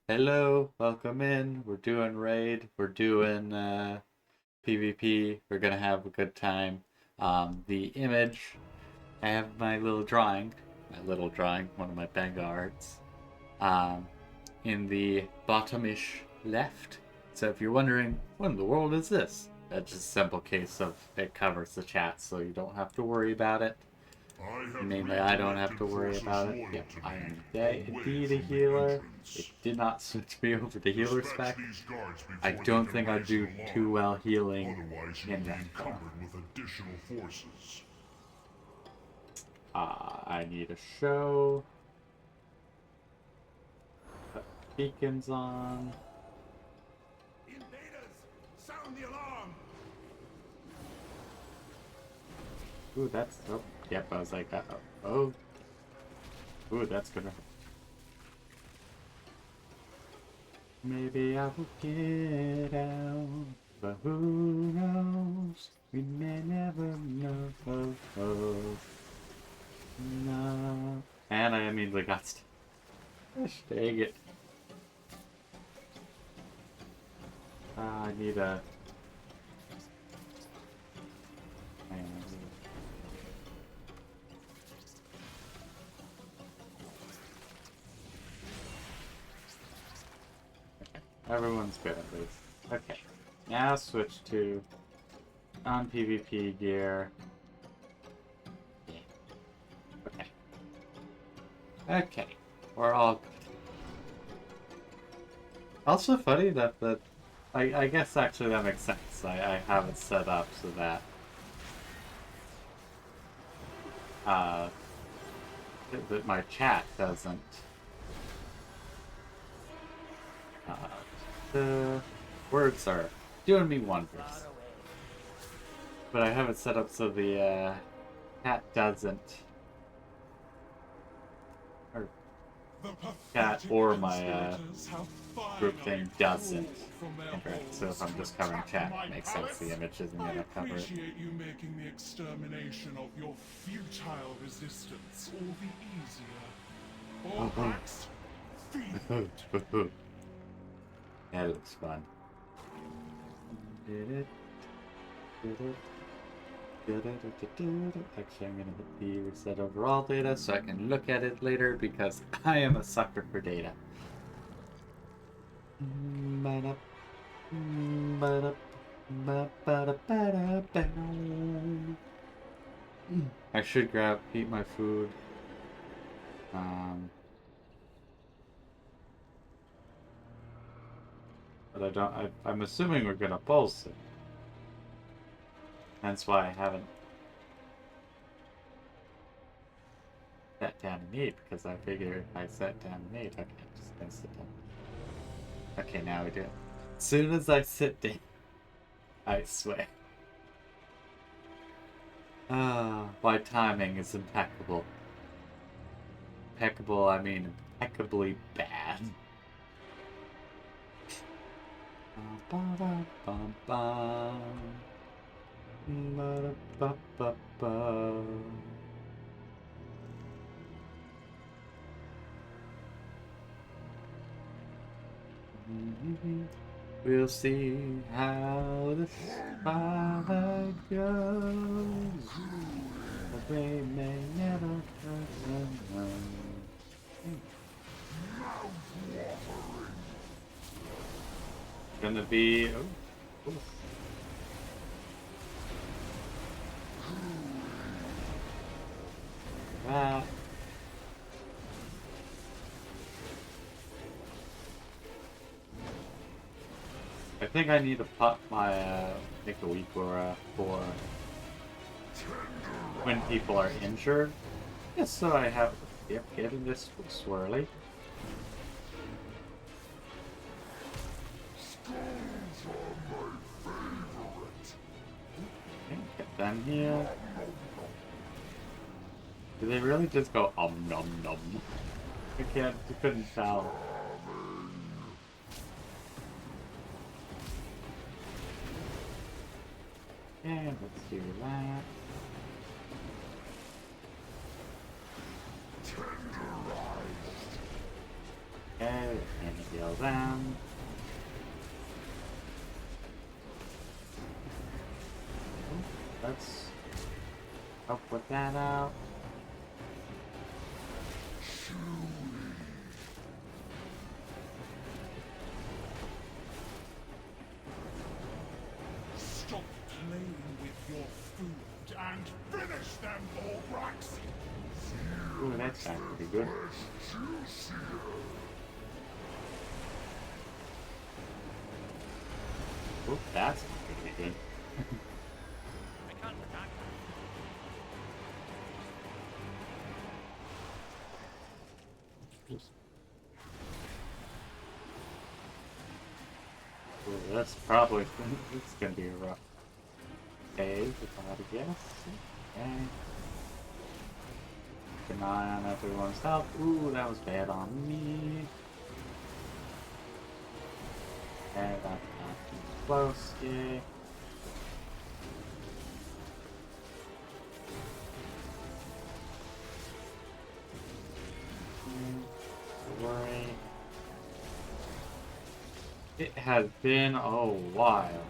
Hello, welcome in. We're doing raid. We're doing PvP. We're gonna have a good time. The image, I have my little drawing, one of my Benga arts, um, in the bottomish left. So if you're wondering, what in the world is this? That's just a simple case of it covers the chat, so you don't have to worry about it. Mainly, I don't have to worry about it. Yep, I am indeed a healer. It did not switch me over to healer spec. I don't think I do too well healing in that form. I need a show. Put beacons on. Invaders, sound the alarm. Ooh, that's yep. I was like, oh, ooh, that's gonna. Maybe I will get out, but who knows? We may never know. No. And I immediately got stuck. Gosh, dang it. I need a. Everyone's good at least. Okay. Now switch to non-PvP gear. Yeah. Okay. Okay. We're all good. Also funny that I guess actually that makes sense. I have it set up so that that my chat doesn't the words are doing me wonders. But I have it set up so the cat doesn't, or cat or my group thing doesn't interact. So if I'm just covering chat, it makes sense. The image isn't going to cover it. I appreciate you making the extermination of your futile resistance all the easier. All packs, feed it. That looks fun. Did it? Actually, I'm gonna hit the reset overall data so I can look at it later because I am a sucker for data. I should eat my food. But I don't. I'm assuming we're gonna pulse it. That's why I haven't sat down and eat, because I figure if I sat down and eat, okay, I'm just gonna sit down. Okay, now we do it. As soon as I sit down, I swear. My timing is impeccable. Impeccable, I mean impeccably bad. We'll see how this fight goes. But we may never know. Gonna be. Oh. That. I think I need to put my make a weak aura for when people are injured. Just so I have. Yep, getting this swirly. Okay, get them here. Do they really just go nom nom? I couldn't tell. Okay, let's do that. Okay, gonna heal them. Let's help with that out. Stop playing with your food and finish them, Orbrax! Ooh, that sounds pretty good. Ooh, that's pretty good. I can't attack. Ooh, that's probably it's gonna be a rough phase, if I had to guess. Okay. Keep an eye on everyone's health. Ooh, that was bad on me. Okay, that's not too close. Yay. Don't worry. It has been a while.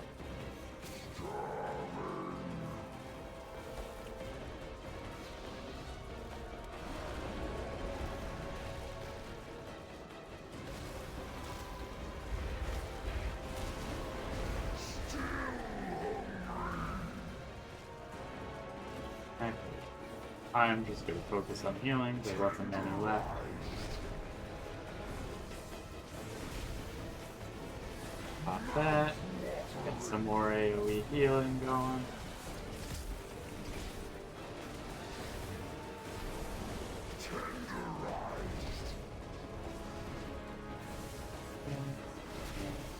Okay. I'm just gonna focus on healing. There wasn't any left. Pop that. Get some more AoE healing going.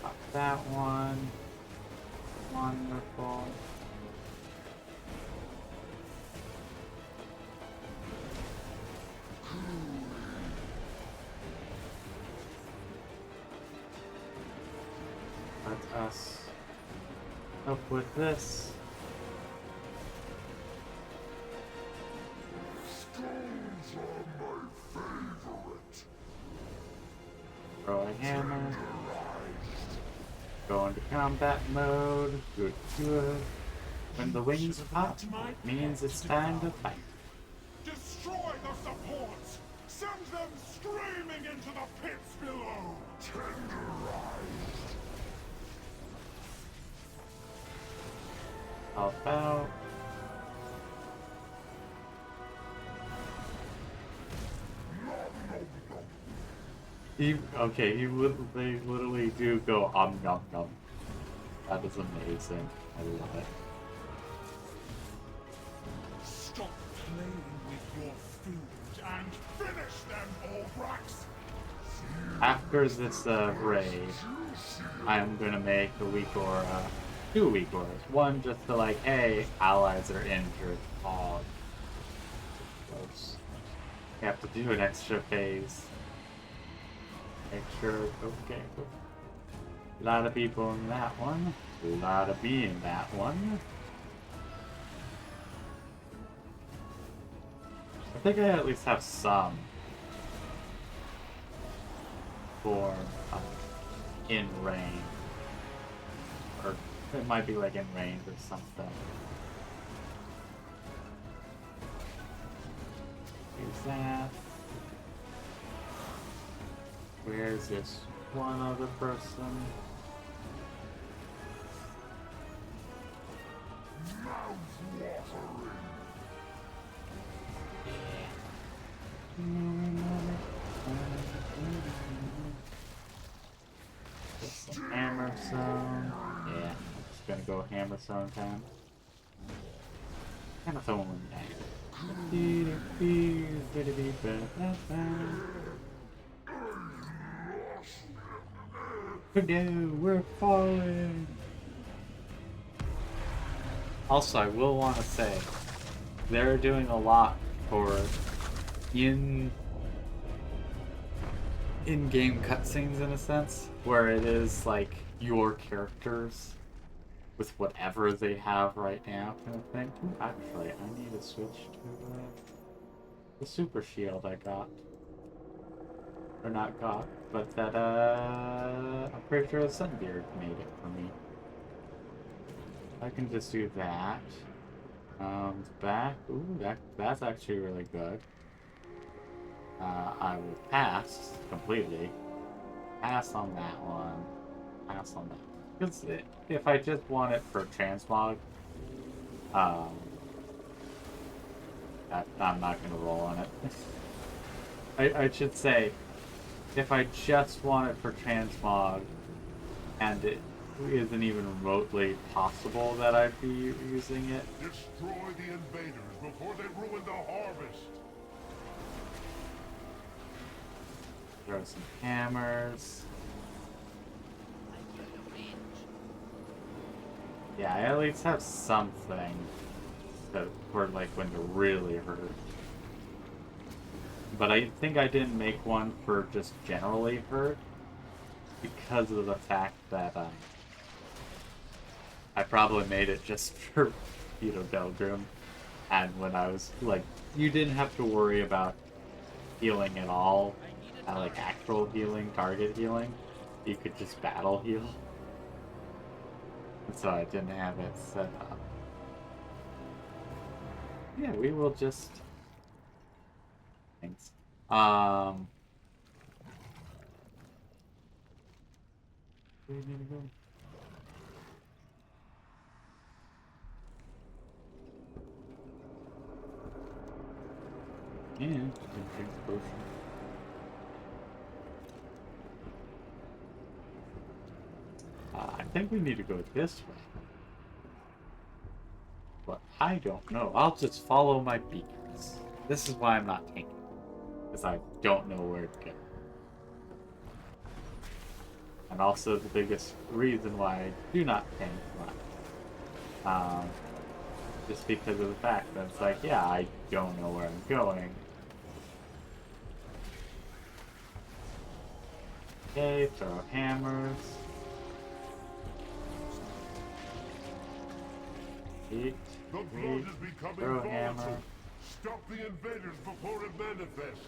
Pop that one. Wonderful. Let us help with this. Stones are my favorite. Throw a hammer. Go into combat mode. Good, good. When the wings pop, it means it's time to fight. Destroy the supports! Send them screaming into the pits below! Tenderized! Help out. Okay, they literally do go nom nom. That is amazing. I love it. Stop playing with your food and finish them, Orbrax! After this raid, I'm gonna make a week or two week orders. One just to like, hey, allies are injured. Oh, close. You have to do an extra phase. Make sure, okay. A lot of people in that one. A lot of me in that one. I think I at least have some for in range. Or it might be like in range or something. Use that. Where's this one other person? Some hammer zone. Yeah, I'm just gonna go hammer zone time. Hammer zone no, we're falling. Also, I will want to say, they're doing a lot for in-game cutscenes in a sense, where it is like your characters with whatever they have right now kind of thing. Ooh, actually, I need to switch to the super shield I got. Or not got. but that I'm pretty sure the Sunbeard made it for me. I can just do that. Back. Ooh, that's actually really good. I will pass completely. Pass on that one. Pass on that. Because if I just want it for transmog, um, I'm not gonna roll on it. I should say, if I just want it for transmog, and it isn't even remotely possible that I'd be using it. Destroy the invaders before they ruin the harvest. Throw some hammers. Yeah, I at least have something for like when to really hurt. But I think I didn't make one for just generally hurt because of the fact that I probably made it just for Delgrim, and when I was like, you didn't have to worry about healing at all, like actual healing, target healing. You could just battle heal. So I didn't have it set up. Yeah, we will just. Thanks. Where do you need to go? Yeah, drink the potion. I think we need to go this way. But I don't know. I'll just follow my beacons. This is why I'm not tanking. Because I don't know where to go. And also the biggest reason why I do not tank much. Just because of the fact that it's like, yeah, I don't know where I'm going. Okay, throw hammers. Eat. The blood is becoming Throw hammer. volatile. Stop the invaders before it manifests.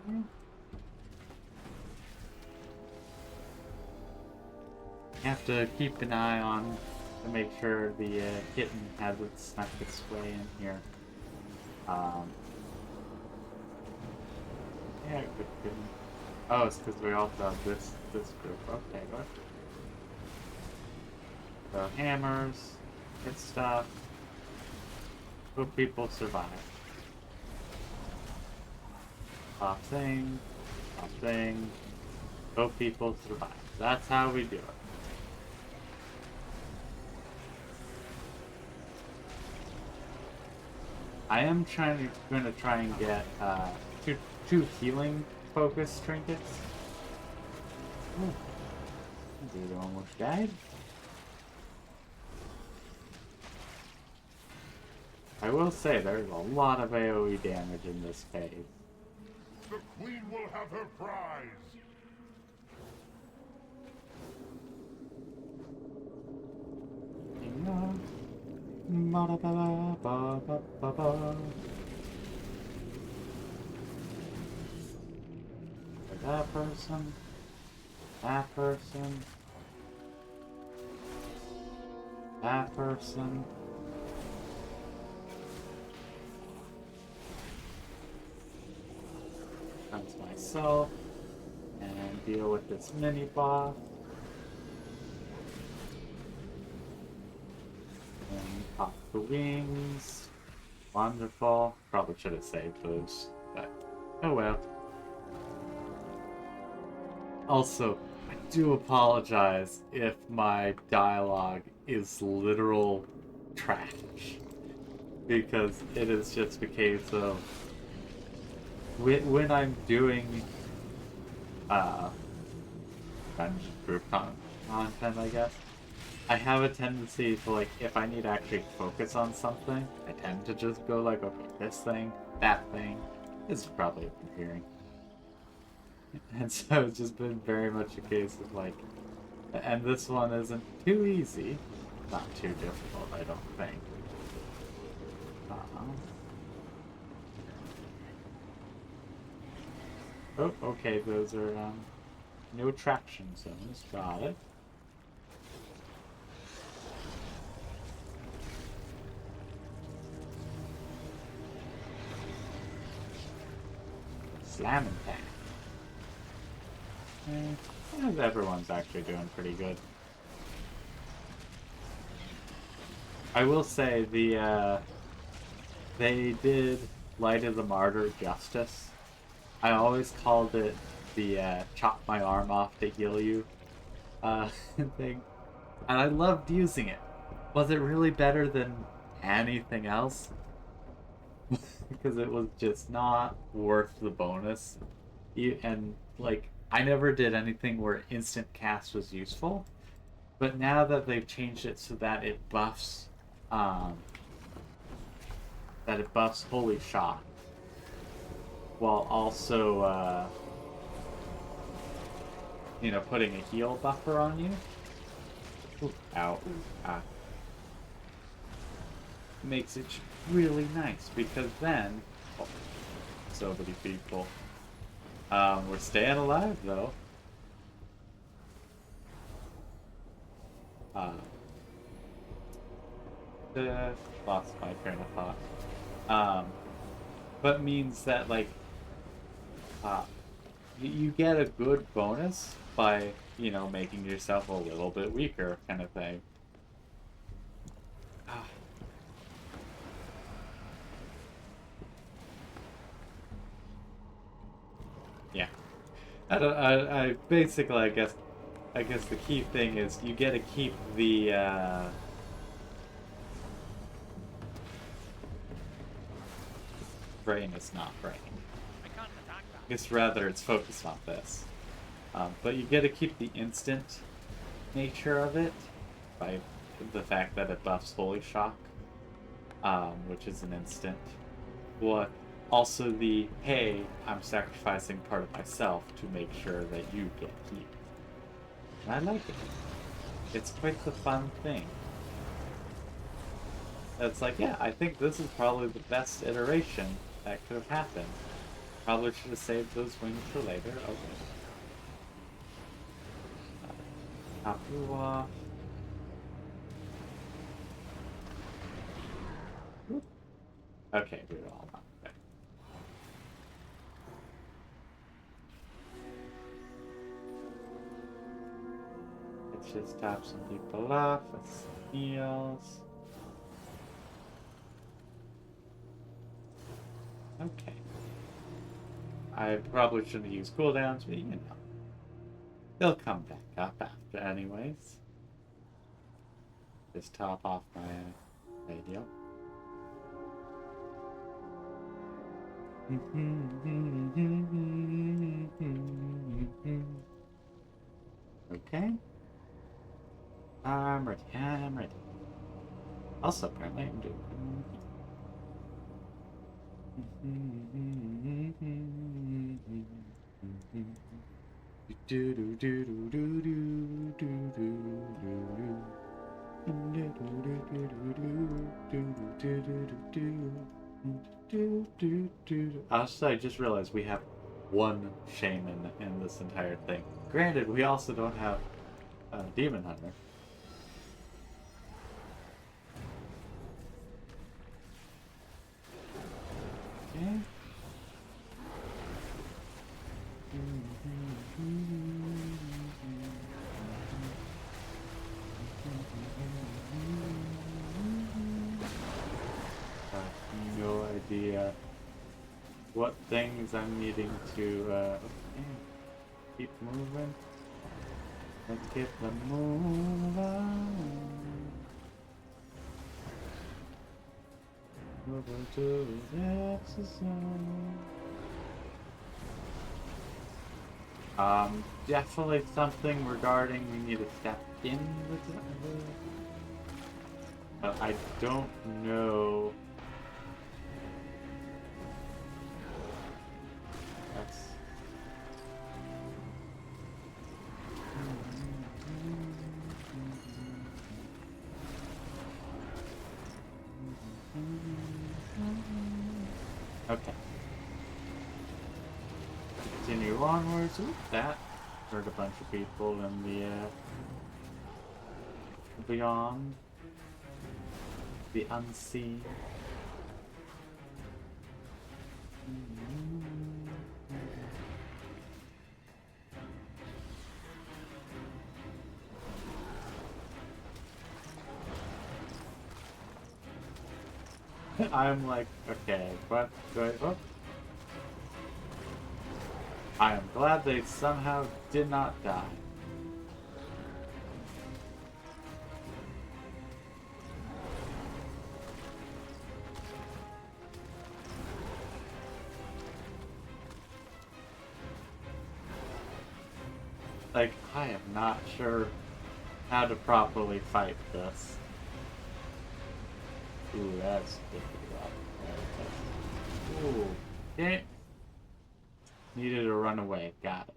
You have to keep an eye on to make sure the kitten hasn't snuck its way in here. Yeah, good kitten. Oh, it's because we also have this group. Okay, good. So hammers, get stuff. Hope people survive. Top thing, top thing. Hope people survive. That's how we do it. I am gonna try and get two healing focus trinkets. Ooh. Dude almost died. I will say there's a lot of AoE damage in this phase. The queen will have her prize. That person, that person, that person. Comes myself and deal with this mini boss. And pop the wings. Wonderful. Probably should have saved those, but oh well. Also, I do apologize if my dialogue is literal trash. Because it is just a case of when I'm doing dungeon group content, I guess, I have a tendency to, like, if I need to actually focus on something, I tend to just go like, okay, this thing, that thing. This is probably what you're hearing. And so it's just been very much a case of like, And this one isn't too easy. Not too difficult, I don't think. Oh, okay, those are, no traction zones. Got it. Slam attack. Everyone's actually doing pretty good. I will say they did Light of the Martyr justice. I always called it the chop my arm off to heal you thing, and I loved using it. Was it really better than anything else? Because it was just not worth the bonus. And like, I never did anything where instant cast was useful, but now that they've changed it so that it buffs Holy Shot, while also putting a heal buffer on you. Ooh, ow, ooh, ah. Makes it really nice, because then so many people. We're staying alive though. Lost my train of thought. But means that like you get a good bonus by making yourself a little bit weaker, kind of thing. Yeah. I basically, I guess the key thing is you get to keep the brain is not brain. I can't attack that. I guess rather it's focused on this. But you get to keep the instant nature of it by the fact that it buffs Holy Shock, which is an instant. What? Also the, hey, I'm sacrificing part of myself to make sure that you get healed. And I like it. It's quite the fun thing. It's like, yeah, I think this is probably the best iteration that could have happened. Probably should have saved those wings for later. Okay. Top you off. Okay, we're all done. Okay. Let's just top some people off with some heals. Okay. I probably shouldn't use cooldowns, but they'll come back up after anyways. Just top off my radio. Okay. I'm ready. Also, apparently I'm doing. Also, I just realized we have one shaman in this entire thing. Granted, we also don't have a demon hunter. Okay. No idea what things I'm needing to okay. Keep moving. Let's get the move on. Moving to the exercise. Definitely something regarding we need to step in with it. But I don't know. That's Okay. Continue onwards. Ooh, that hurt a bunch of people in the beyond. The unseen. I'm like, okay, what do I... Oh. I am glad they somehow did not die. Like, I am not sure how to properly fight this. Ooh, that's difficult. Ooh, okay. Needed to run away. Got it.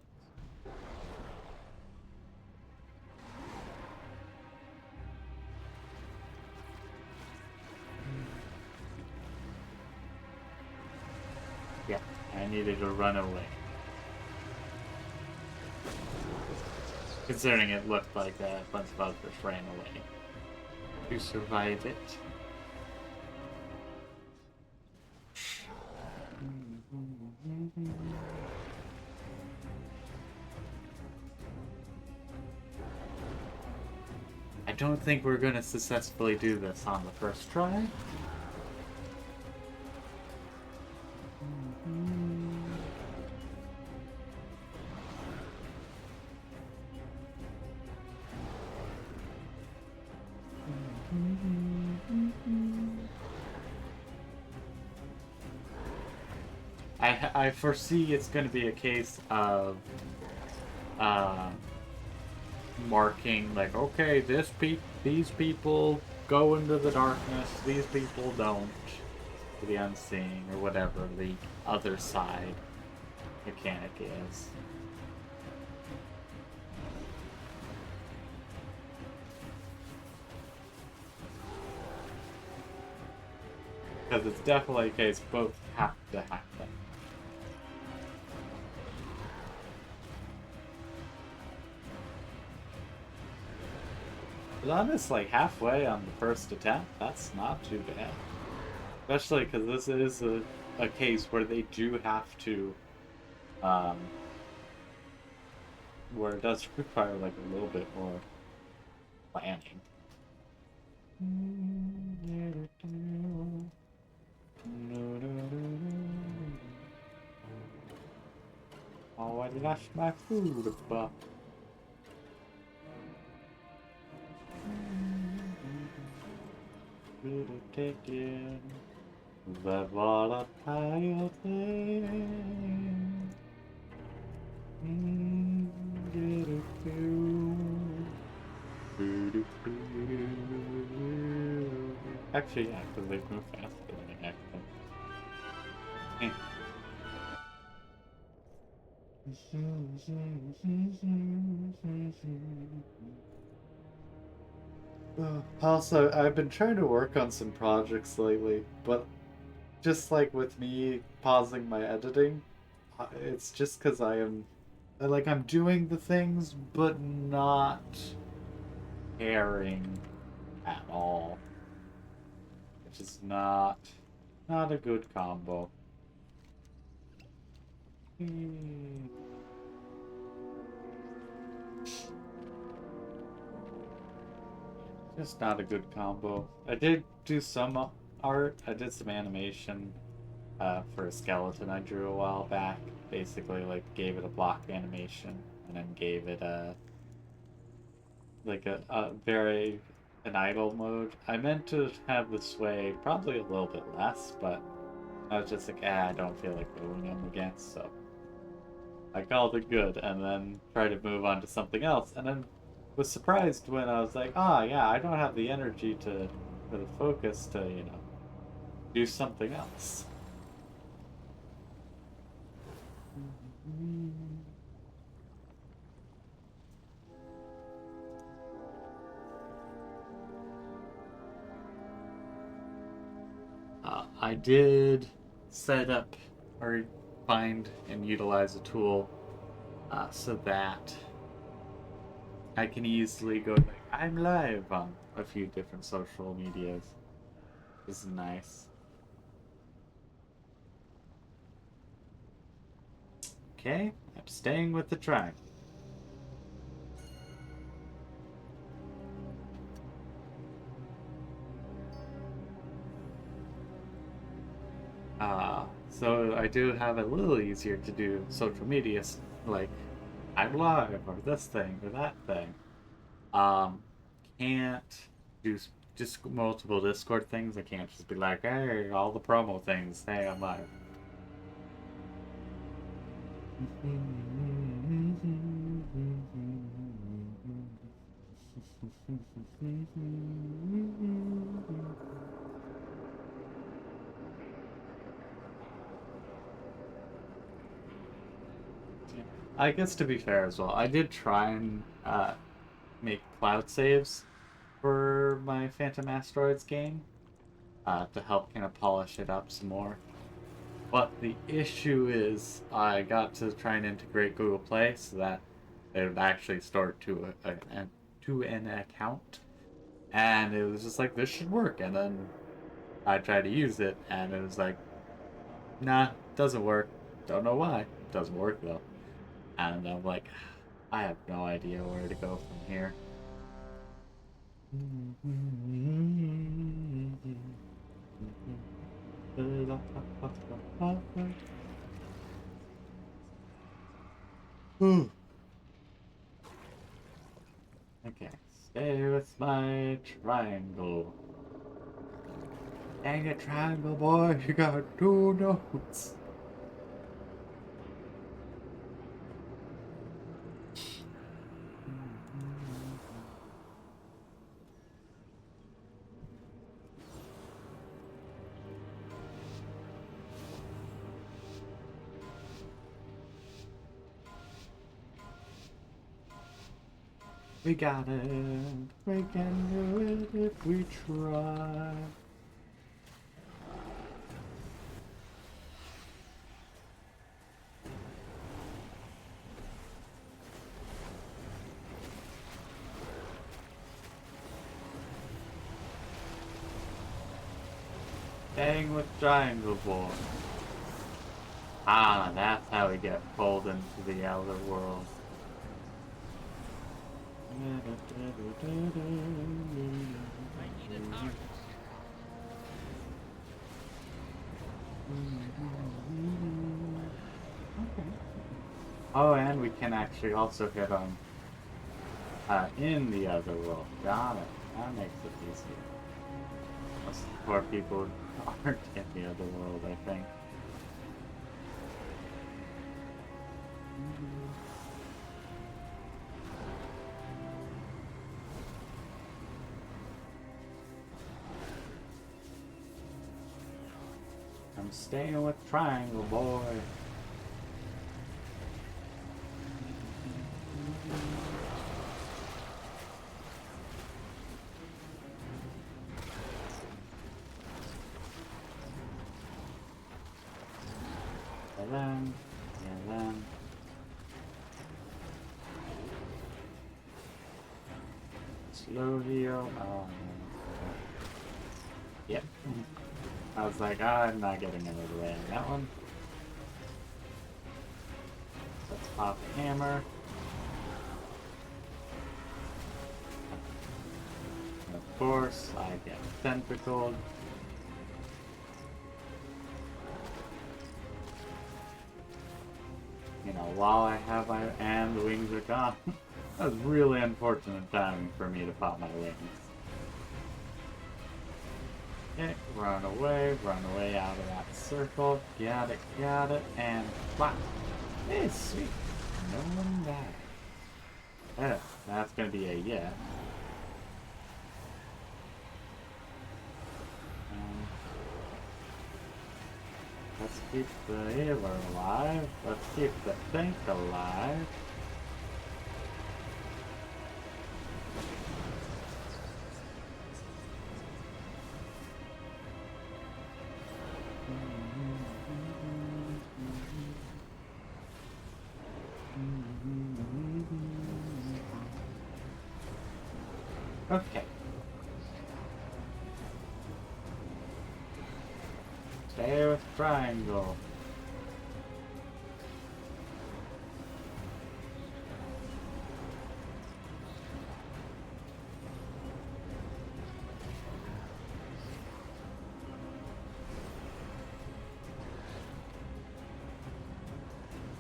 Yeah, I needed to run away. Considering it looked like a bunch of others ran away to survive it. I don't think we're gonna successfully do this on the first try. I foresee it's going to be a case of marking like, okay, these people go into the darkness, these people don't, to the unseen or whatever the other side mechanic is. Because it's definitely a case both have to happen. But honestly, like halfway on the first attempt, that's not too bad. Especially because this is a case where they do have to, where it does require like a little bit more planning. Oh, I lost my food, but... Taken the volatile thing. Actually, yeah, because they move faster than I Also, I've been trying to work on some projects lately, but just like with me pausing my editing, it's just because I'm doing the things, but not caring at all. Which is not a good combo. Just not a good combo. I did do some art. I did some animation for a skeleton I drew a while back. Basically, like, gave it a block animation and then gave it a very an idle mode. I meant to have the sway probably a little bit less, but I was just like, I don't feel like moving him again, so I called it good and then tried to move on to something else, and then was surprised when I was like, yeah, I don't have the energy for the focus to, do something else. I did set up or find and utilize a tool so that I can easily go like, I'm live on a few different social medias. This is nice. Okay, I'm staying with the tribe. So I do have it a little easier to do social media, like I'm live or this thing or that thing. Can't do just multiple Discord things. I can't just be like, hey, all the promo things. Hey, I'm live. I guess to be fair as well, I did try and make cloud saves for my Phantom Asteroids game to help kind of polish it up some more. But the issue is I got to try and integrate Google Play so that it would actually store to an account, and it was just like this should work. And then I tried to use it, and it was like, nah, doesn't work. Don't know why. It doesn't work though. And I'm like, I have no idea where to go from here. Okay, stay with my triangle. Dang it, triangle boy, you got 2 notes. We got it. We can do it if we try. Staying with Triangle Boy. Ah, that's how we get pulled into the outer world. I need a target. Okay. Oh, and we can actually also hit on in the other world. Got it. That makes it easier. Most poor people aren't in the other world, I think. I'm staying with Triangle Boy. And then. Slow heal. Oh, yep. I was like, I'm not getting out of the way on that one. Let's pop hammer. And of course, I get tentacled. You know, while I have my, and the wings are gone. That was really unfortunate timing for me to pop my wings. Okay, run away out of that circle. Got it, and flap. Hey, sweet. No one died. That's gonna be a yeah. Let's keep the healer alive. Let's keep the tank alive. Okay. Stay with triangle.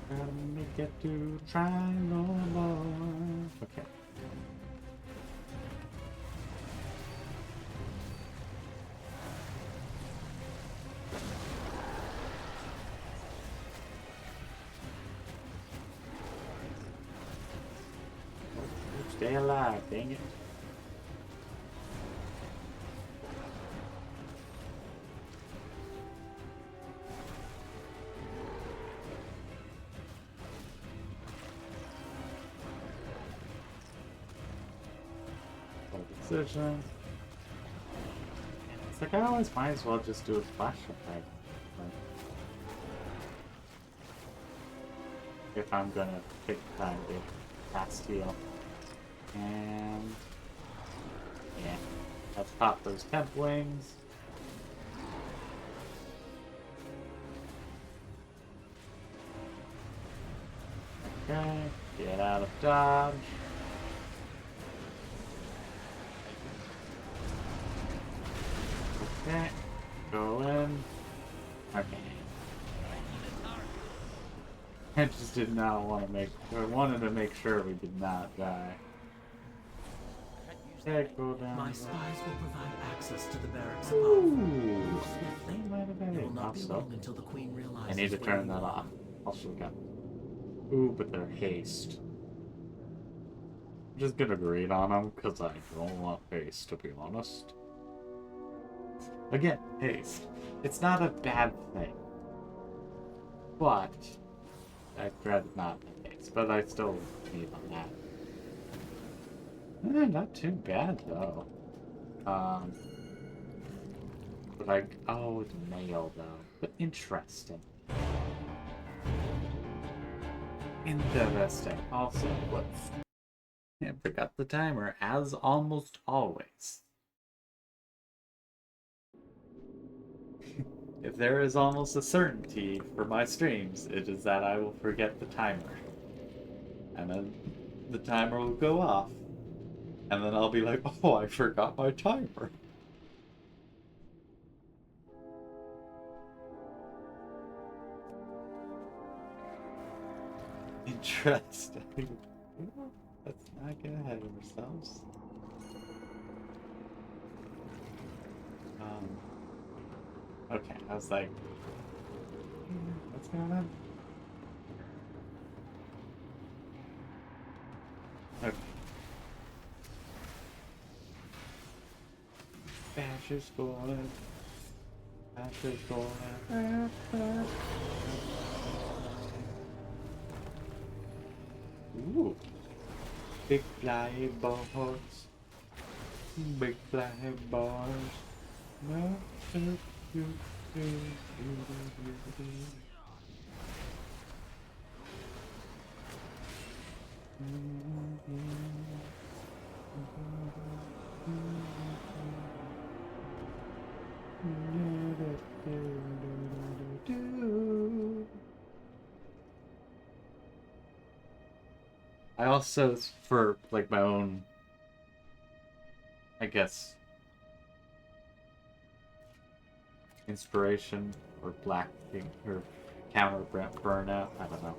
Gotta make it to triangle bar. Okay. Stay alive, dang it. Decision. It's like I always might as well just do a flash effect. Like, if I'm gonna pick time to cast heal. And yeah, let's pop those temp wings. Okay, get out of dodge. Okay, go in. Okay. I just did not want to I wanted to make sure we did not die. Okay, go down. My spies will provide access to the barracks Ooh, above. they might have been It will not be also. long until the Queen realizes. I need to where turn you that are. off. Also got. Ooh, but they're haste. I'm just gonna grade on them because I don't want haste, to be honest. Again, haste. It's not a bad thing. But I'd rather not have haste, but I still need on that. Not too bad though. But oh, it's mail though. But interesting. Interesting. Also, whoops. I forgot the timer, as almost always. If there is almost a certainty for my streams, it is that I will forget the timer. And then the timer will go off. And then I'll be like, oh, I forgot my timer. Interesting. Let's not get ahead of ourselves. Okay, I was like, what's going on? Okay. Bash is going. Bash is going. Ooh. Big fly balls. Big fly balls. No, I also, for like my own, I guess, inspiration or black thing or counter burnout, I don't know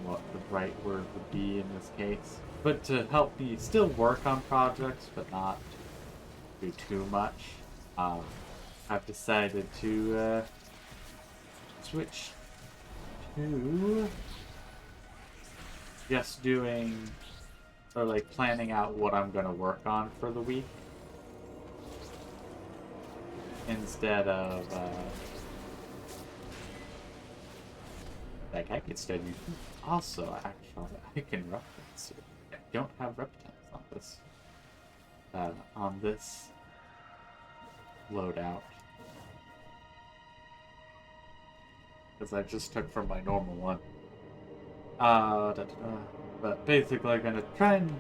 what the right word would be in this case, but to help me still work on projects but not do too much, I've decided to switch to just doing or like planning out what I'm gonna work on for the week instead of like I could study. Also, actually, I can reference it. I don't have reptants on this loadout because I just took from my normal one. But basically, I'm gonna try and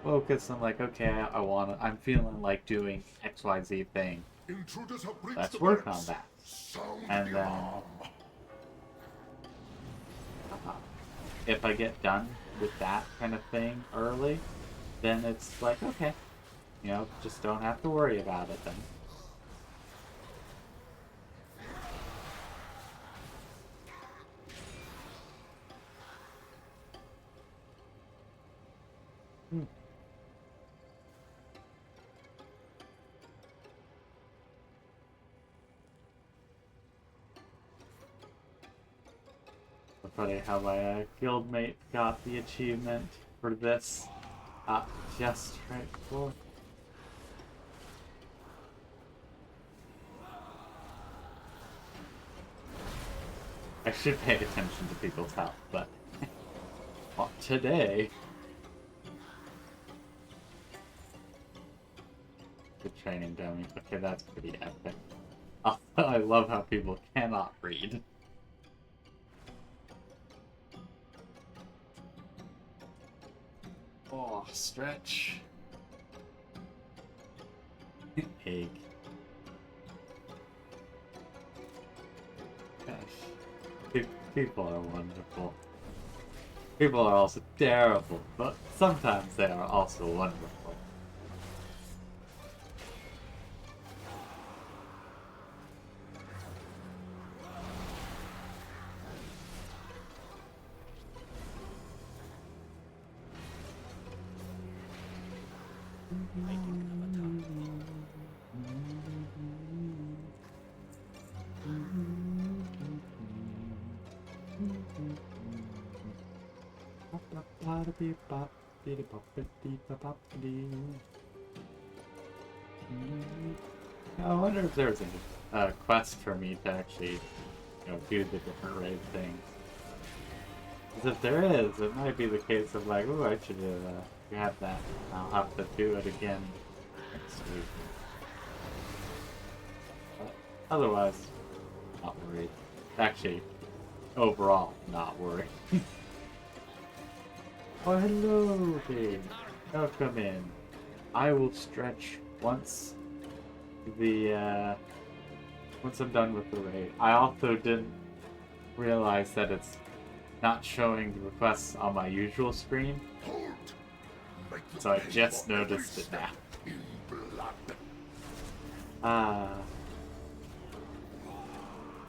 focus on like, okay, I'm feeling like doing XYZ thing. Intruders have breached Let's the work barracks. on that. Sound And the then alarm. if I get done with that kind of thing early, then it's like, okay, just don't have to worry about it then. Funny how my guildmate got the achievement for this just right before. I should pay attention to people's health, but well, today. The training dummy. Okay, that's pretty epic. Also, I love how people cannot read. Oh, stretch. Egg. Gosh. People are wonderful. People are also terrible, but sometimes they are also wonderful. I wonder if there's a quest for me to actually, do the different raid things. Because if there is, it might be the case of like, oh, I should grab that. I'll have to do it again next week. But otherwise, not worried. Actually, overall, not worried. Oh, hello, Dave. Welcome in. I will stretch once once I'm done with the raid. I also didn't realize that it's not showing the requests on my usual screen. So I just noticed it now.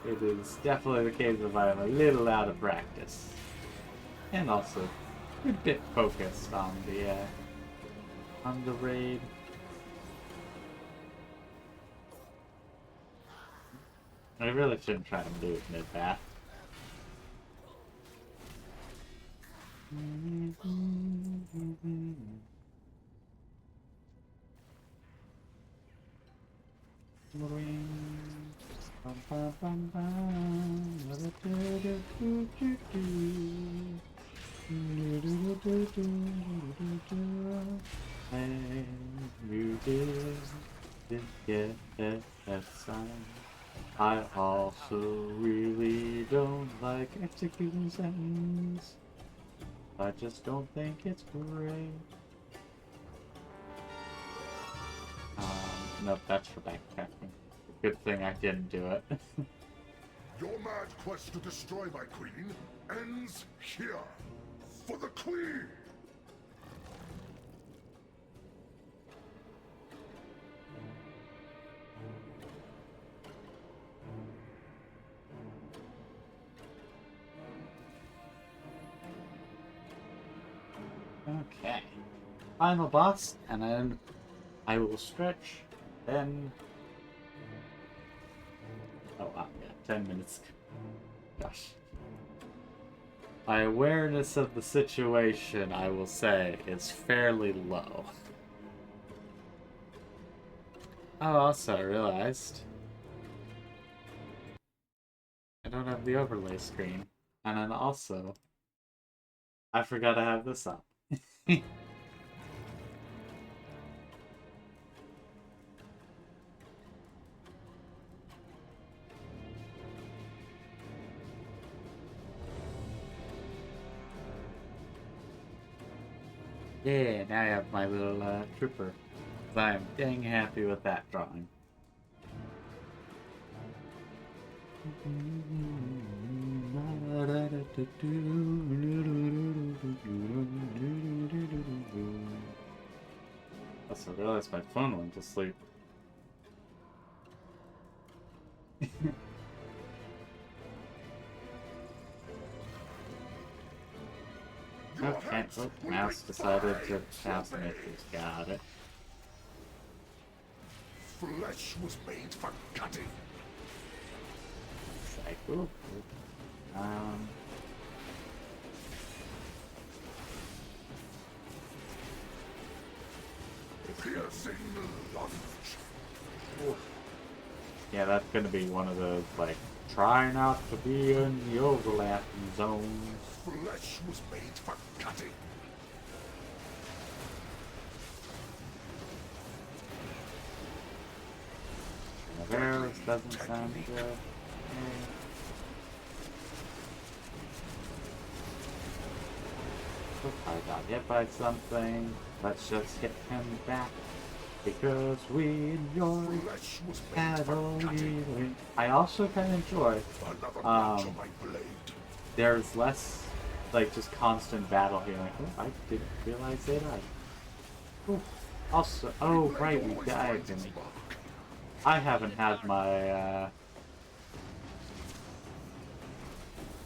It is definitely the case of I am a little out of practice. And also a bit focused on the raid. I really shouldn't try and do it mid-bath. And you didn't get that sign. I also really don't like executing sentence. I just don't think it's great. Nope, that's for backtracking. Good thing I didn't do it. Your mad quest to destroy my queen ends here. For the queen! Okay. Final boss, and then I will stretch, then... Oh, wow, yeah, 10 minutes. Gosh. My awareness of the situation, I will say, is fairly low. Oh, also, I realized I don't have the overlay screen. And then also, I forgot to have this up. Yeah, now I have my little trooper. I'm dang happy with that drawing. Also, I realized my phone went to sleep. Okay, oh, mouse decided to have some issues. Got it. Flesh was made for cutting. Cycle. Piercing lunge. Yeah, that's gonna be one of those, like, try not to be in the overlapping zones. Flesh was made for cutting. This doesn't sound good. I got hit by something. Let's just hit him back. Because we enjoy Flesh was made battle for cutting. healing. I also kind of enjoy Another notch on my blade. there's less like just constant battle healing. Oh, I didn't realize they died. Ooh. Also, oh right, we died. And I haven't had my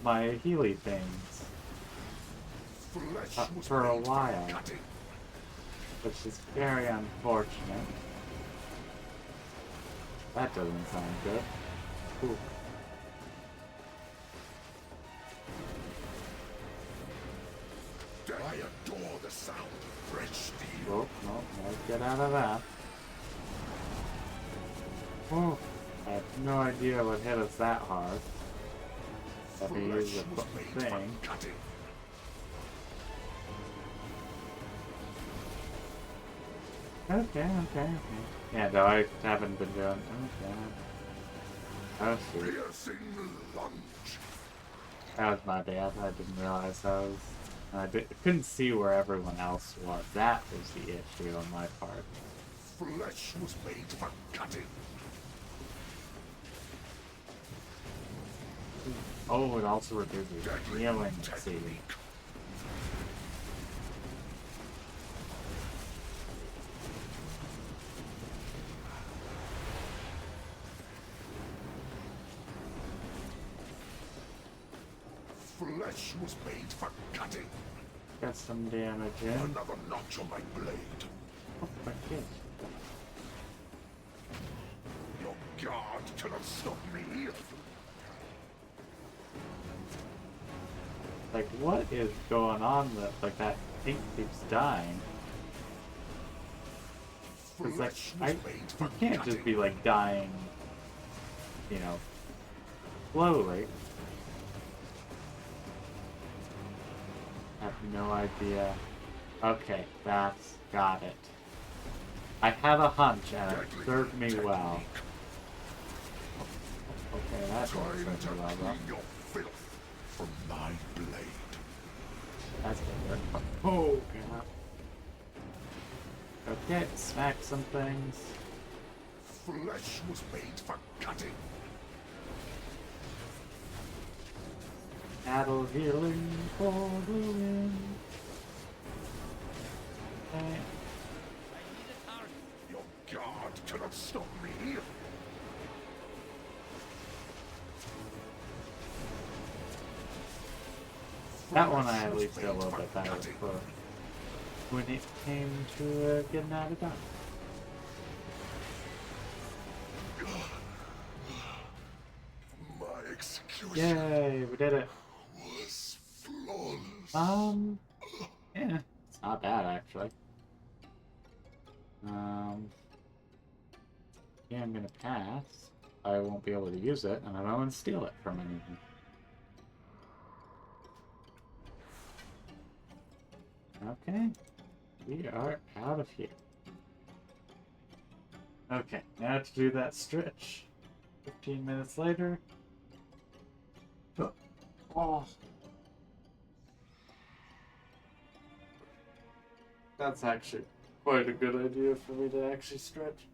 my Healy things Flesh was for a made while, for cutting. which is very unfortunate. That doesn't sound good. Ooh. I adore the sound of fresh steel. Oh, no, let's get out of that. Oh, I have no idea what hit us that hard. If he used Flesh the was made thing. for cutting. Okay. Yeah, no, I haven't been doing. Okay. Oh, shoot. Piercing lunge. That was my bad. I didn't realize I was. Couldn't see where everyone else was. That was the issue on my part. Flesh was made for cutting. Oh, it also reduces Deadly healing. See. technique. Flesh was made for cutting. Got some damage in. Another notch on my blade. Oh, my kid. Your guard cannot stop me. Like, what is going on that, like, that thing keeps dying? Cause, like, Flesh was made for you can't cutting. just be, like, dying, you know, slowly. I have no idea. Okay, that's got it. I had a hunch and it Deadly served me technique. well. Okay, that didn't Time to serve me well, clean though. your filth from my blade. That's good. Oh, God. Okay, smack some things. Flesh was made for cutting. Battle healing for the win. Okay. I need a target. Your guard cannot stop me. That one I Flesh at was least feel a made little for bit better cutting. for when it came to getting out of done. My execution Yay, we did it. was flawless. Yeah, it's not bad actually. Yeah, I'm gonna pass. I won't be able to use it, and I don't want to steal it from anyone. Okay, we are out of here. Okay, now to do that stretch. 15 minutes later. Oh. That's actually quite a good idea for me to actually stretch.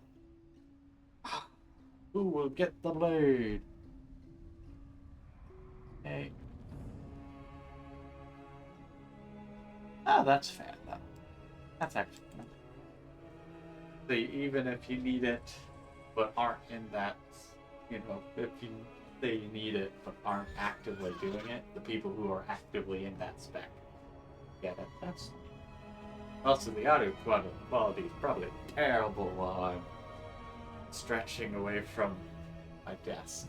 Who will get the blade? Hey. Oh, that's fair, though. That's actually fair. So even if you need it, but aren't in that, if you say you need it, but aren't actively doing it, the people who are actively in that spec get it. That's also the audio quality is probably terrible while I'm stretching away from my desk.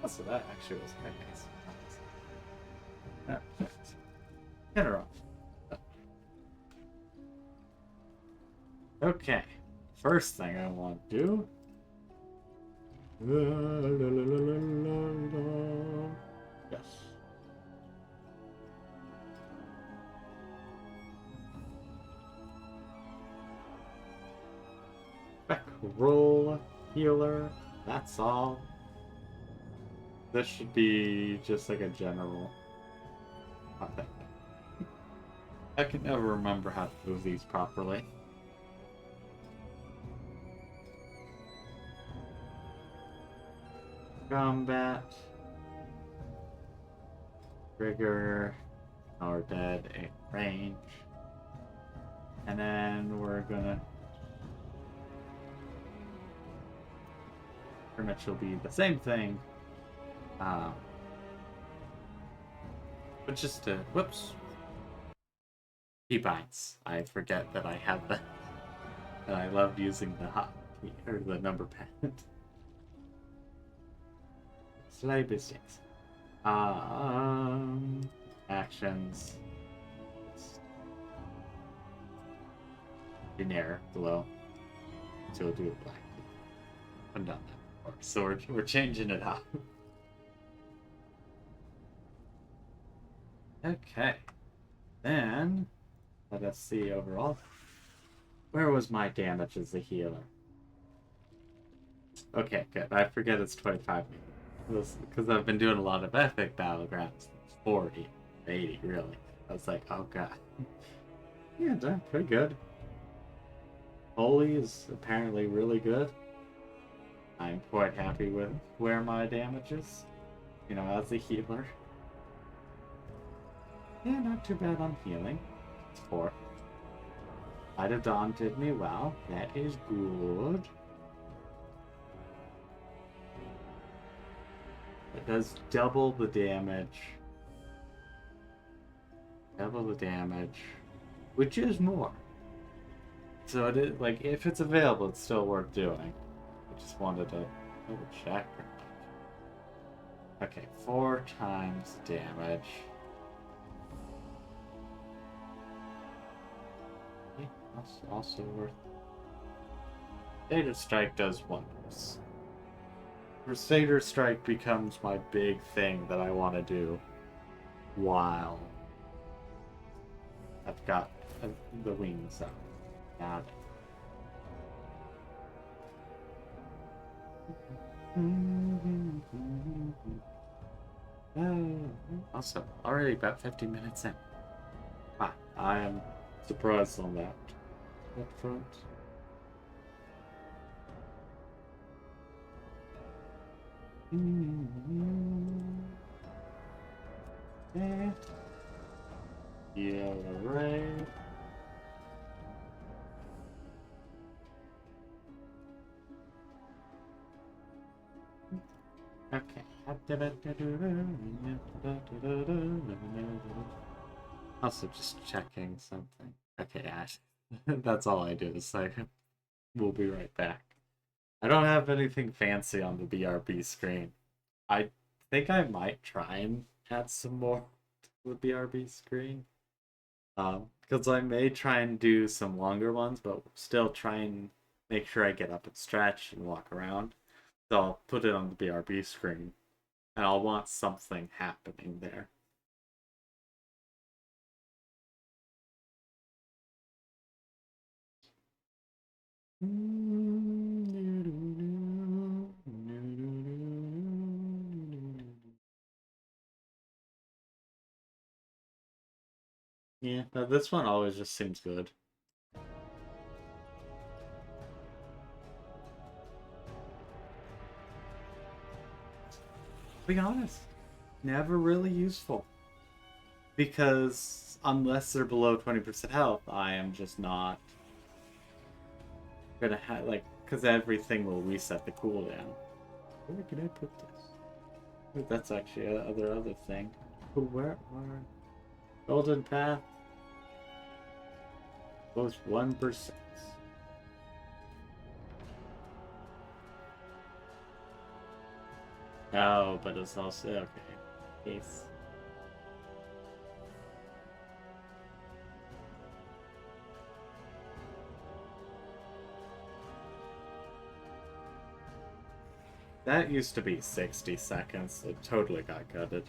Also, that actually was quite nice. Perfect. Turn her off. Okay. First thing I want to do. Yes. Back roll healer. That's all. This should be just like a general. Okay. I can never remember how to move these properly. Combat. Trigger. Or dead. Range. And then we're gonna. Pretty much will be the same thing. But just to. Whoops. Keybinds. I forget that I have the. And I love using the hotkey or the number pad. Slight mistakes. Actions. Generic below. So we'll do it black. I've done that before, so we're changing it up. Okay. Then let us see overall. Where was my damage as a healer? Okay, good. I forget it's 25 because I've been doing a lot of epic battlegrounds. 40, 80, really. I was like, oh god. Yeah, done pretty good. Holy is apparently really good. I'm quite happy with where my damage is. As a healer. Yeah, not too bad on healing. It's 4. Light of Dawn did me well. That is good. It does double the damage. Double the damage. Which is more. So it is, like, if it's available, it's still worth doing. I just wanted to double check. Okay, 4 times damage. Okay, that's also worth. Crusader Strike does wonders. Crusader Strike becomes my big thing that I want to do while I've got the wings up. Got it. Also, already about 50 minutes in. Wow, I am surprised on that front. Yeah, right. Okay. Also, just checking something. Okay, Ash. That's all I do. Is like, we'll be right back. I don't have anything fancy on the BRB screen. I think I might try and add some more to the BRB screen. Because I may try and do some longer ones, but still try and make sure I get up and stretch and walk around. So I'll put it on the BRB screen, and I'll want something happening there. Yeah, this one always just seems good. be honest, never really useful. Because unless they're below 20% health, I am just not gonna have, like, because everything will reset the cooldown. Where can I put this? Ooh, that's actually other thing. Ooh, where are Golden Path? Both 1%. Oh, but it's also okay. Yes. That used to be 60 seconds. It totally got gutted.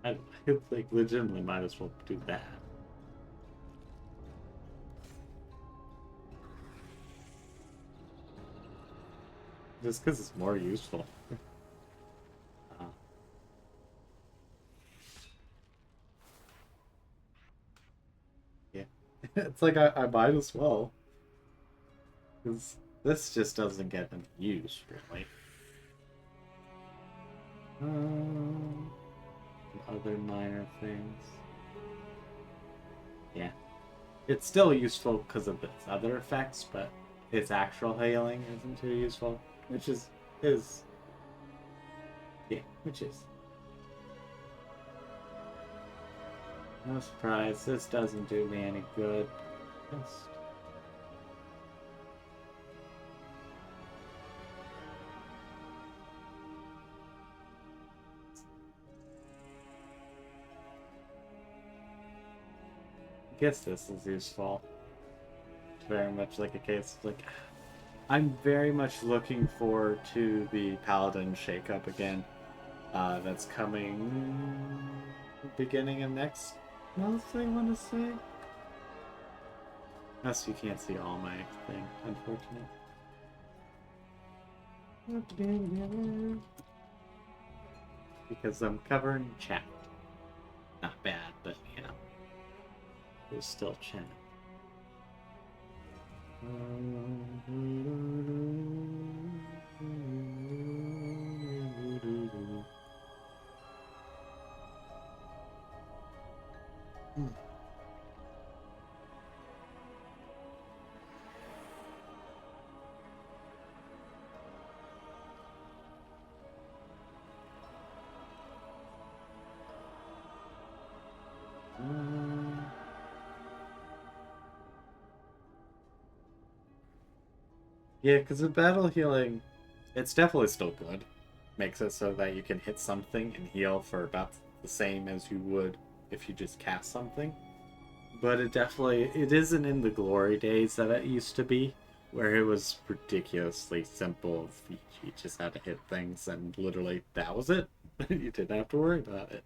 I like legitimately might as well do that. Just because it's more useful. uh, yeah. It's like I might as well. Because this just doesn't get any use, really. Other minor things. Yeah. It's still useful because of its other effects, but its actual healing isn't too useful. Which is... Yeah, which is... No surprise, this doesn't do me any good. Just... I guess this is useful. It's very much like a case of like... I'm very much looking forward to the paladin shakeup again. That's coming beginning of next month, I want to say. Unless you can't see all my thing, unfortunately. Because I'm covering chat. Not bad, but you know, there's still chat. Yeah, because the battle healing, it's definitely still good. Makes it so that you can hit something and heal for about the same as you would if you just cast something. But it isn't in the glory days that it used to be, where it was ridiculously simple. You just had to hit things and literally that was it. You didn't have to worry about it.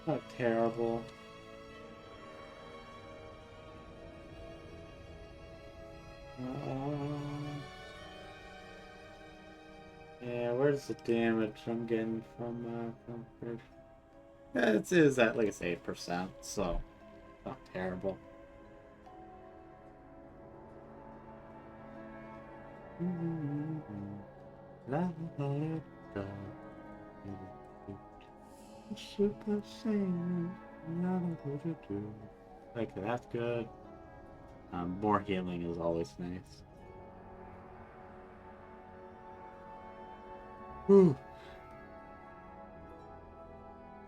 Not terrible. Yeah, where's the damage I'm getting from Fish? Yeah, it is at least 8%, so not terrible. Super Saiyan. Okay, that's good. More healing is always nice. Whew.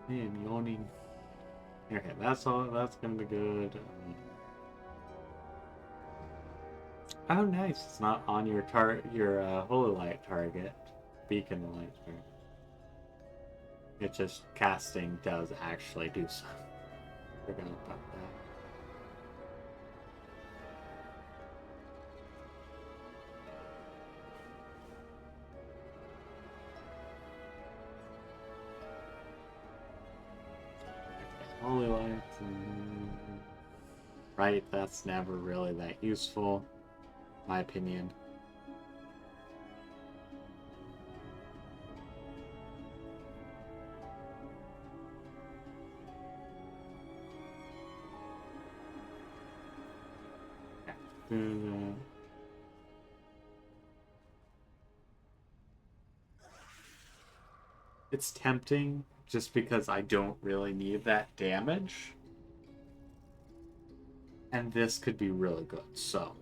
Man, yawning. Okay, that's all. That's gonna be good. Oh, nice. It's not on your holy light target. Beacon light target. It just casting does actually do so. Forgot about that. Holy lights. Right, that's never really that useful, my opinion. It's tempting just because I don't really need that damage. And this could be really good, so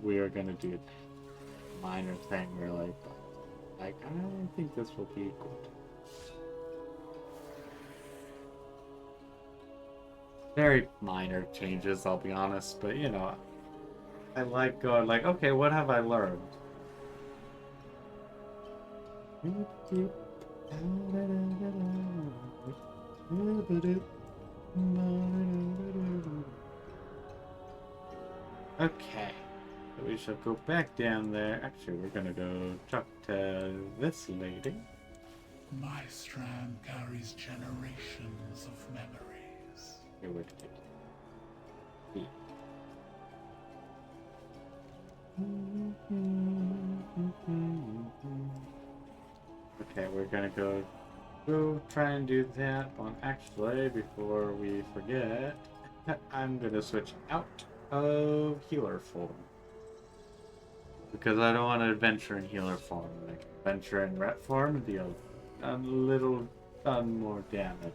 we are gonna do a minor thing really, but like I think this will be good. Very minor changes, I'll be honest, but you know, I like going like, okay, what have I learned? Okay, so we shall go back down there. Actually, we're gonna go talk to this lady. My strand carries generations of memories. Here we go. Okay, we're gonna go try and do that one. Actually, before we forget, I'm gonna switch out of healer form. Because I don't want to adventure in healer form. Like, adventure in ret form and deal a little more damage.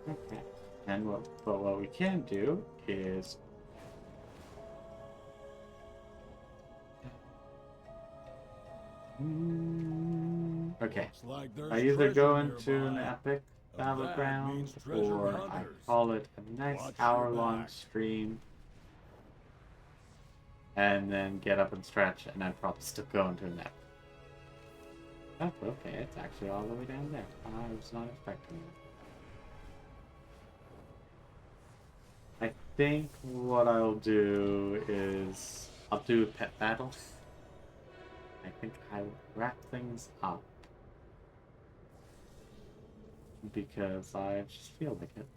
Okay. And what we can do is okay. Like I either go into an epic battleground or I call it a nice hour-long stream and then get up and stretch and I'd probably still go into an epic. Oh, okay, it's actually all the way down there. I was not expecting it. I think what I'll do is I'll do a pet battle. I think I'll wrap things up because I just feel like it.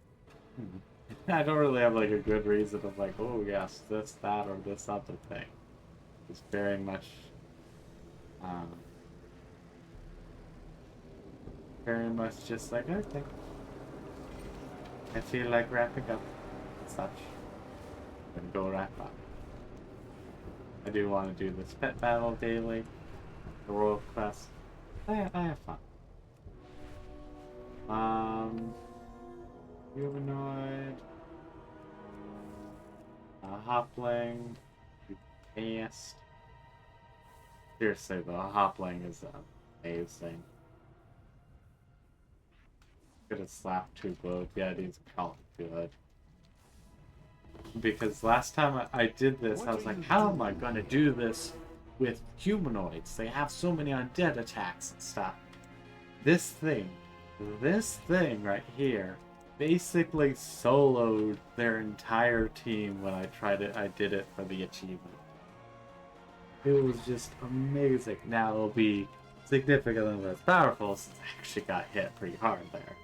I don't really have like a good reason of like, oh yes, this, that, or this other thing. It's very much just like, okay, I feel like wrapping up and such. And go wrap up. I do want to do this pet battle daily, the royal quest. I have fun. Humanoid, Hopling, Beast. Seriously though, Hopling is amazing. Could have slapped two blows. Yeah, these are all good. Because last time I did this, I was like, how am I going to do this with humanoids? They have so many undead attacks and stuff. This thing right here, basically soloed their entire team when I did it for the achievement. It was just amazing. Now it'll be significantly less powerful since I actually got hit pretty hard there.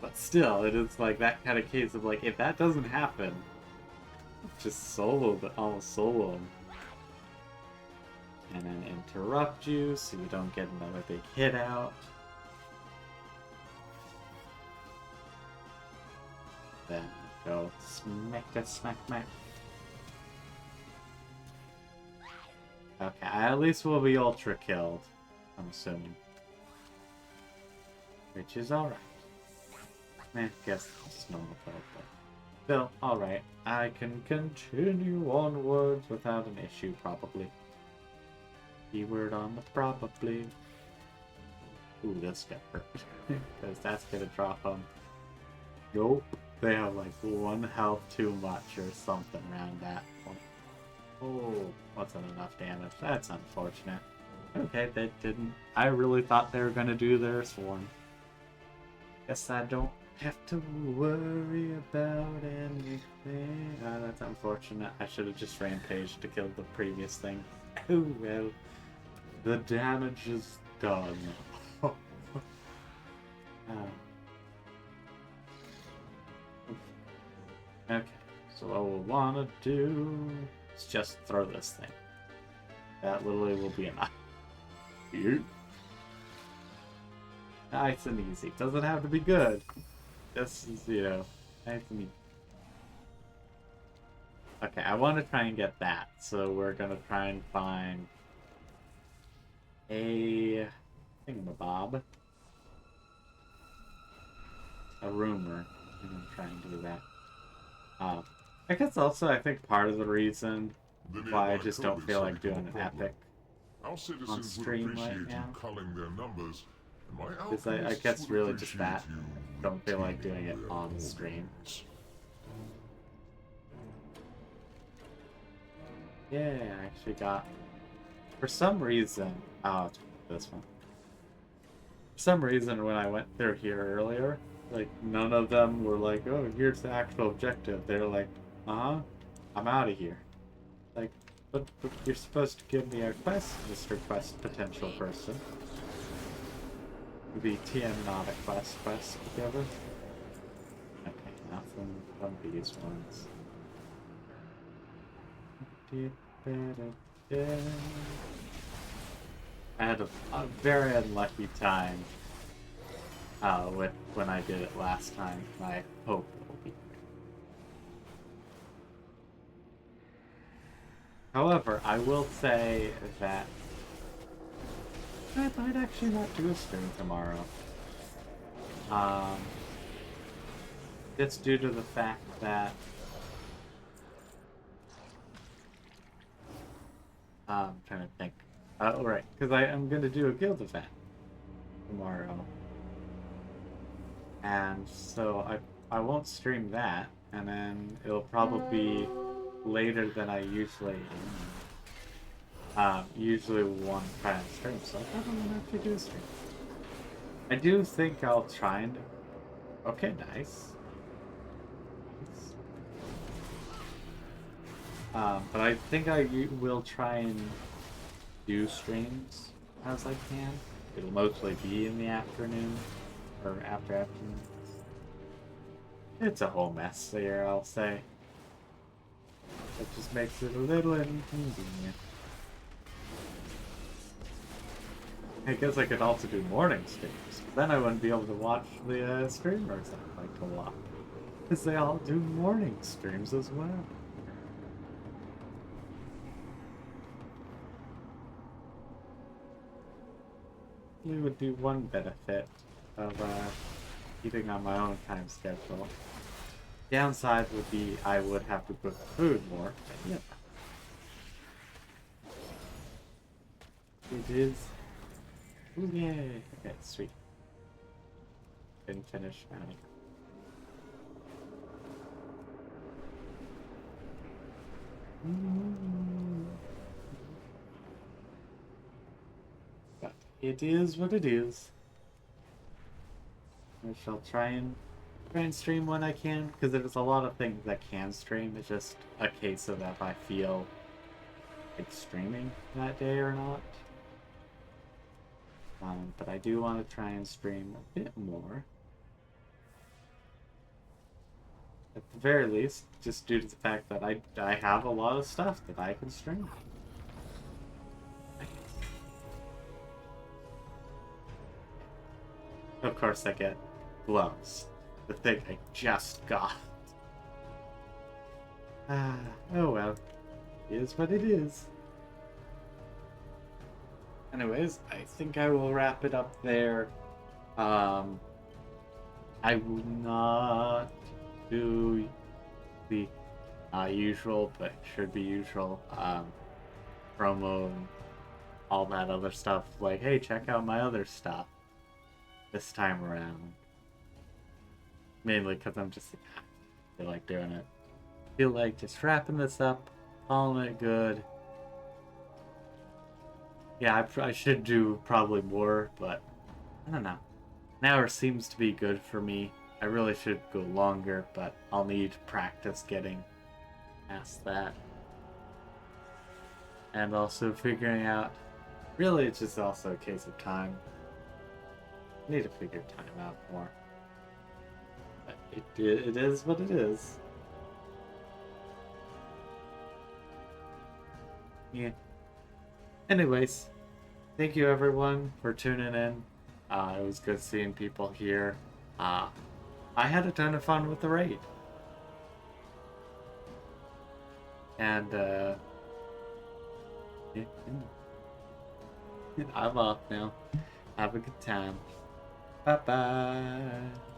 But still, it is like that kind of case of like, if that doesn't happen, just almost solo them. And then interrupt you so you don't get another big hit out. Then go smack. Okay, I at least will be ultra killed, I'm assuming. Which is alright. Guess it's normal build, but still, alright. I can continue onwards without an issue, probably. Keyword on the probably. Ooh, this got hurt. Because that's gonna drop them. Nope. They have like one health too much or something around that point. Oh, wasn't enough damage. That's unfortunate. Okay, they didn't. I really thought they were gonna do their swarm. Guess I don't have to worry about anything. That's unfortunate. I should have just rampaged to kill the previous thing. Oh well. The damage is done. Okay, so what we'll want to do is just throw this thing. That literally will be enough. Nice and easy. Doesn't have to be good. This is, nice and easy. Okay, I want to try and get that, so we're gonna try and find a thingamabob. A rumor. I'm gonna try and do that. I guess also I think part of the reason why I just don't feel like doing an epic Our citizens on would stream appreciate right you now. culling their numbers, and my Because I alchemists guess would really just appreciate that. you Don't feel like doing it retaining on their stream. organs. Yeah, I actually got, for some reason, it's this one. For some reason, when I went through here earlier, like, none of them were like, oh, here's the actual objective. They're like, uh-huh, I'm out of here. Like, but you're supposed to give me a quest, Mr. Quest Potential Person. The TM not a quest giver. Okay, nothing from these ones. I had a very unlucky time when I did it last time. I hope it will be quick. However, I will say that I might actually not do a stream tomorrow. It's due to the fact that I'm trying to think. Right, because I'm going to do a guild event tomorrow. And so I won't stream that, and then it'll probably be later than I usually want to try and stream, so I probably won't actually do a stream. I do think I'll try and... Okay, nice. But I think I will try and do streams as I can. It'll mostly be in the afternoon, or after afternoon. It's a whole mess here, I'll say. It just makes it a little inconvenient. I guess I could also do morning streams, but then I wouldn't be able to watch the streamers I like to watch. Because they all do morning streams as well. It would be one benefit of keeping on my own time schedule. Downside would be I would have to cook food more, but yeah. It is. Ooh, yay. Okay, sweet. Didn't finish mounting. But it is what it is. I shall try and stream when I can, because there's a lot of things that can stream. It's just a case of if I feel like streaming that day or not. But I do want to try and stream a bit more. At the very least, just due to the fact that I have a lot of stuff that I can stream. Of course I get gloves. The thing I just got. Oh well. It is what it is. Anyways, I think I will wrap it up there. I will not do the usual, but should be usual, promo and all that other stuff. Like, hey, check out my other stuff this time around. Mainly because I'm just, I feel like doing it. Feel like just wrapping this up, Calling it good. Yeah, I should do probably more, but I don't know. An hour seems to be good for me. I really should go longer, but I'll need practice getting past that. And also figuring out, really it's just also a case of time. I need to figure time out more. But it is what it is. Yeah. Anyways, thank you everyone for tuning in. It was good seeing people here. I had a ton of fun with the raid. And, yeah, I'm off now. Have a good time. Bye bye.